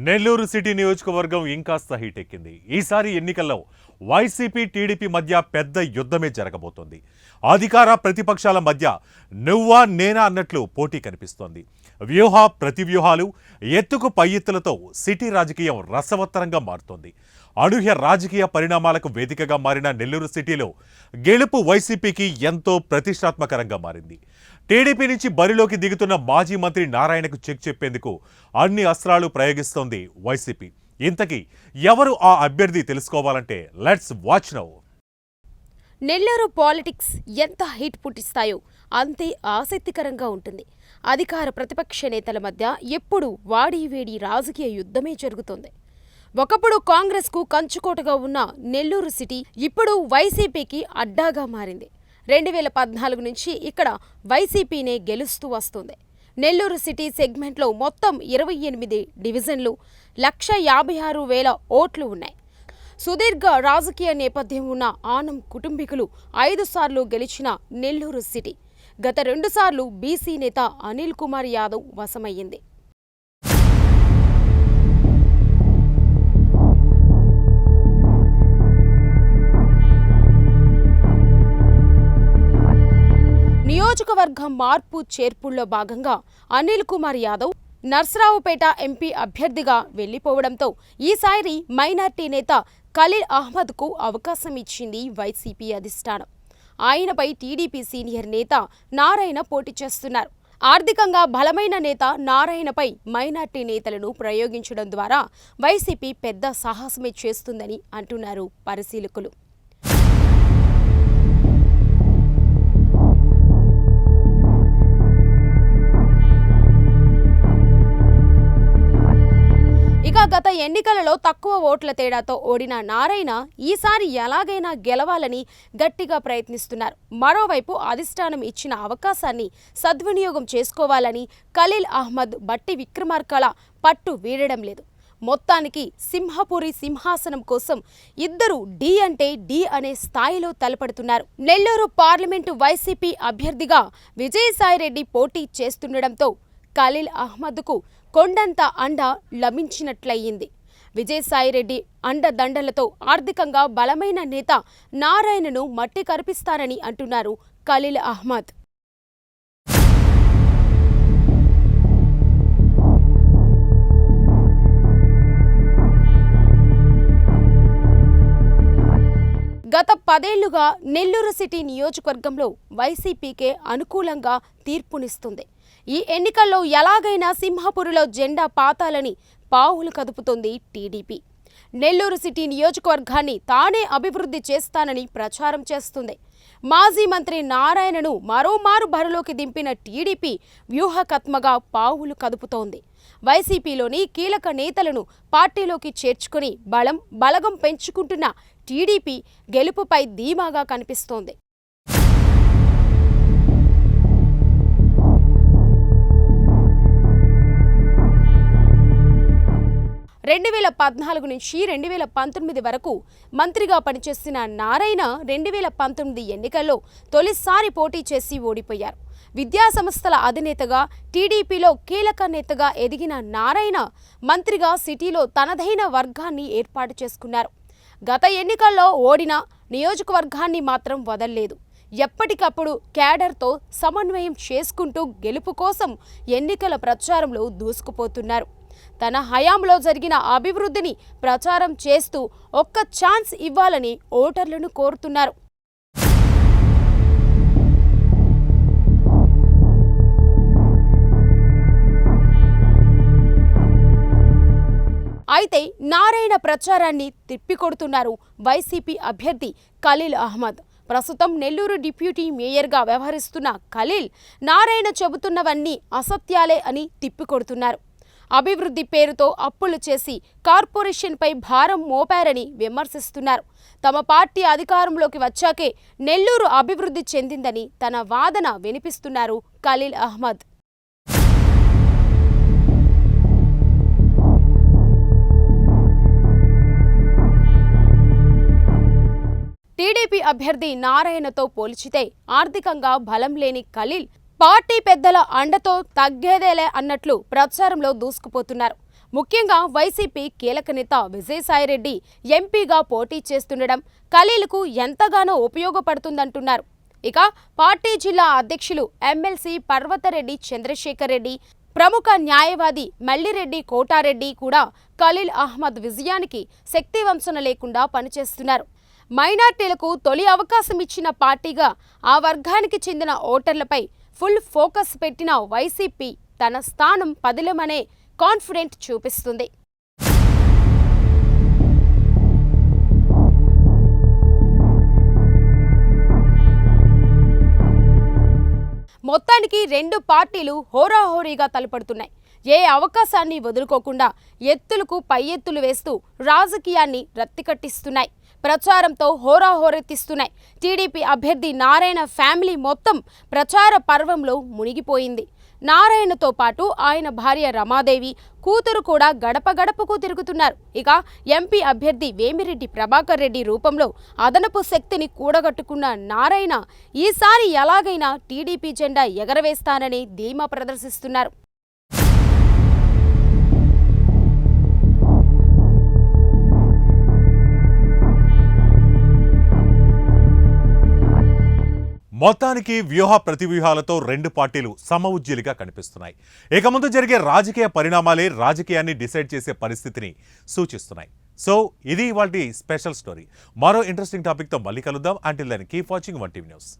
Nellore city నియోజకవర్గం ఇంకాస్త heat ఎక్కింది. ఈసారి ఎన్నికల్లో వైసీపీ టీడీపీ మధ్య పెద్ద యుద్ధమే జరగబోతోంది. అధికార ప్రతిపక్షాల మధ్య నువ్వా నేనా అన్నట్లు పోటీ కనిపిస్తోంది. వ్యూహ ప్రతివ్యూహాలు ఎత్తుకు పై ఎత్తులతో సిటీ రాజకీయం రసవత్తరంగా మారుతోంది. అనూహ్య రాజకీయ పరిణామాలకు వేదికగా మారిన నెల్లూరు సిటీలో గెలుపు వైసీపీకి ఎంతో ప్రతిష్టాత్మకరంగా మారింది. టీడీపీ నుంచి బరిలోకి దిగుతున్న మాజీ మంత్రి నారాయణకు చెక్ చెప్పేందుకు అన్ని అస్త్రాలు ప్రయోగిస్తోంది వైసీపీ. ఇంతకీ ఎవరు ఆ అభ్యర్థి తెలుసుకోవాలంటే let's watch now. Nellore politics ఎంత హీట్ పుట్టిస్తాయో అంతే ఆసక్తికరంగా ఉంటుంది. అధికార ప్రతిపక్ష నేతల మధ్య ఎప్పుడు వాడీవేడి రాజకీయ యుద్ధమే జరుగుతోంది. ఒకప్పుడు కాంగ్రెస్కు కంచుకోటగా ఉన్న నెల్లూరు సిటీ ఇప్పుడు వైసీపీకి అడ్డాగా మారింది. 2014 నుంచి ఇక్కడ వైసీపీనే గెలుస్తూ వస్తుంది. నెల్లూరు సిటీ సెగ్మెంట్లో మొత్తం 28 డివిజన్లు, 1,56,000 ఓట్లు ఉన్నాయి. సుదీర్ఘ రాజకీయ నేపథ్యం ఉన్న ఆనం కుటుంబీకులు 5 సార్లు గెలిచిన నెల్లూరు సిటీ గత 2 సార్లు బీసీ నేత అనిల్ కుమార్ యాదవ్ వశమయ్యింది. నియోజకవర్గ మార్పు చేర్పుల్లో భాగంగా అనిల్ కుమార్ యాదవ్ నర్సరావుపేట ఎంపీ అభ్యర్థిగా వెళ్లిపోవడంతో ఈసారి మైనార్టీ నేత ఖలీల్ అహ్మద్కు అవకాశం ఇచ్చింది వైసీపీ అధిష్టానం. ఆయనపై టీడీపీ సీనియర్ నేత నారాయణ పోటీ చేస్తున్నారు. ఆర్థికంగా బలమైన నేత నారాయణపై మైనార్టీ నేతలను ప్రయోగించడం ద్వారా వైసీపీ పెద్ద సాహసమే చేస్తుందని అంటున్నారు పరిశీలకులు. గత ఎన్నికలలో తక్కువ ఓట్ల తేడాతో ఓడిన నారాయణ ఈసారి ఎలాగైనా గెలవాలని గట్టిగా ప్రయత్నిస్తున్నారు. మరోవైపు అధిష్టానం ఇచ్చిన అవకాశాన్ని సద్వినియోగం చేసుకోవాలని ఖలీల్ అహ్మద్ బట్టి విక్రమార్కల పట్టు వీడడం లేదు. మొత్తానికి సింహపురి సింహాసనం కోసం ఇద్దరు డి అంటే డి అనే స్థాయిలో తలపడుతున్నారు. నెల్లూరు పార్లమెంటు వైసీపీ అభ్యర్థిగా విజయసాయిరెడ్డి పోటీ చేస్తుండటంతో ఖలీల్ అహ్మద్కు కొండంత అండ లభించినట్లయింది. విజయసాయిరెడ్డి అండదండలతో ఆర్థికంగా బలమైన నేత నారాయణను మట్టి కరిపిస్తారని అంటున్నారు ఖలీల్ అహ్మద్. గత 10 ఏళ్లుగా నెల్లూరు సిటీ నియోజకవర్గంలో వైసీపీకే అనుకూలంగా తీర్పునిస్తుంది. ఈ ఎన్నికల్లో ఎలాగైనా సింహపురిలో జెండా పాతాలని పావులు కదుపుతోంది టీడీపీ. నెల్లూరు సిటీ నియోజకవర్గాన్ని తానే అభివృద్ధి చేస్తానని ప్రచారం చేస్తుంది. మాజీ మంత్రి నారాయణను మరోమారు బరిలోకి దింపిన టీడీపీ వ్యూహకత్మగా పావులు కదుపుతోంది. వైసీపీలోని కీలక నేతలను పార్టీలోకి చేర్చుకుని బలగం పెంచుకుంటున్న టీడీపీ గెలుపుపై ధీమాగా కనిపిస్తోంది. రెండు 2014 నుంచి 2019 వరకు మంత్రిగా పనిచేసిన నారాయణ 2019 ఎన్నికల్లో తొలిసారి పోటీ చేసి ఓడిపోయారు. విద్యాసంస్థల అధినేతగా టీడీపీలో కీలక నేతగా ఎదిగిన నారాయణ మంత్రిగా సిటీలో తనదైన వర్గాన్ని ఏర్పాటు చేసుకున్నారు. గత ఎన్నికల్లో ఓడిన నియోజకవర్గాన్ని మాత్రం వదల్లేదు. ఎప్పటికప్పుడు క్యాడర్తో సమన్వయం చేసుకుంటూ గెలుపు కోసం ఎన్నికల ప్రచారంలో దూసుకుపోతున్నారు. తన హయాంలో జరిగిన అభివృద్ధిని ప్రచారం చేస్తూ ఒక్క ఛాన్స్ ఇవ్వాలని ఓటర్లను కోరుతున్నారు. అయితే నారాయణ ప్రచారాన్ని తిప్పికొడుతున్నారు వైసీపీ అభ్యర్థి ఖలీల్ అహ్మద్. ప్రస్తుతం నెల్లూరు డిప్యూటీ మేయర్గా వ్యవహరిస్తున్న ఖలీల్ నారాయణ చెబుతున్నవన్నీ అసత్యాలే అని తిప్పికొడుతున్నారు. అభివృద్ధి పేరుతో అప్పులు చేసి కార్పొరేషన్పై భారం మోపారని విమర్శిస్తున్నారు. తమ పార్టీ అధికారంలోకి వచ్చాకే నెల్లూరు అభివృద్ధి చెందిందని తన వాదన వినిపిస్తున్నారు ఖలీల్ అహ్మద్. టీడీపీ అభ్యర్థి నారాయణతో పోల్చితే ఆర్థికంగా బలం లేని ఖలీల్ పార్టీ పెద్దల అండతో తగ్గేదేలే అన్నట్లు ప్రచారంలో దూసుకుపోతున్నారు. ముఖ్యంగా వైసీపీ కీలక నేత విజయసాయిరెడ్డి ఎంపీగా పోటీ చేస్తుండడం ఖలీల్కు ఎంతగానో ఉపయోగపడుతుందంటున్నారు. ఇక పార్టీ జిల్లా అధ్యక్షులు ఎమ్మెల్సీ పర్వతరెడ్డి చంద్రశేఖర్ రెడ్డి, ప్రముఖ న్యాయవాది మల్లిరెడ్డి కోటారెడ్డి కూడా ఖలీల్ అహ్మద్ విజయానికి శక్తివంచన లేకుండా పనిచేస్తున్నారు. మైనార్టీలకు తొలి అవకాశం ఇచ్చిన పార్టీగా ఆ వర్గానికి చెందిన ఓటర్లపై ఫుల్ ఫోకస్ పెట్టిన వైసీపీ తన స్థానం పదిలమనే కాన్ఫిడెంట్ చూపిస్తుంది. మొత్తానికి రెండు పార్టీలు హోరాహోరీగా తలపడుతున్నాయి. ఏ అవకాశాన్ని వదులుకోకుండా ఎత్తులకు పై ఎత్తులు వేస్తూ రాజకీయాన్ని రత్తికట్టిస్తున్నాయి. ప్రచారంతో హోరాహోరెత్తిస్తున్నాయి. టీడీపీ అభ్యర్థి నారాయణ ఫ్యామిలీ మొత్తం ప్రచార పర్వంలో మునిగిపోయింది. నారాయణతో పాటు ఆయన భార్య రమాదేవి, కూతురు కూడా గడప గడపకు తిరుగుతున్నారు. ఇక ఎంపీ అభ్యర్థి వేమిరెడ్డి ప్రభాకర్ రెడ్డి రూపంలో అదనపు శక్తిని కూడగట్టుకున్న నారాయణ ఈసారి ఎలాగైనా టీడీపీ జెండా ఎగరవేస్తానని ధీమా ప్రదర్శిస్తున్నారు. మొత్తానికి వ్యూహ ప్రతివ్యూహాలతో రెండు పార్టీలు సమఉజ్జీలుగా కనిపిస్తున్నాయి. ఇక ముందు జరిగే రాజకీయ పరిణామాలే రాజకీయాన్ని డిసైడ్ చేసే పరిస్థితిని సూచిస్తున్నాయి. సో ఇది ఇవాల్టి స్పెషల్ స్టోరీ. మరో ఇంట్రెస్టింగ్ టాపిక్తో మళ్ళీ కలుద్దాం. Until then keep watching 1TV news.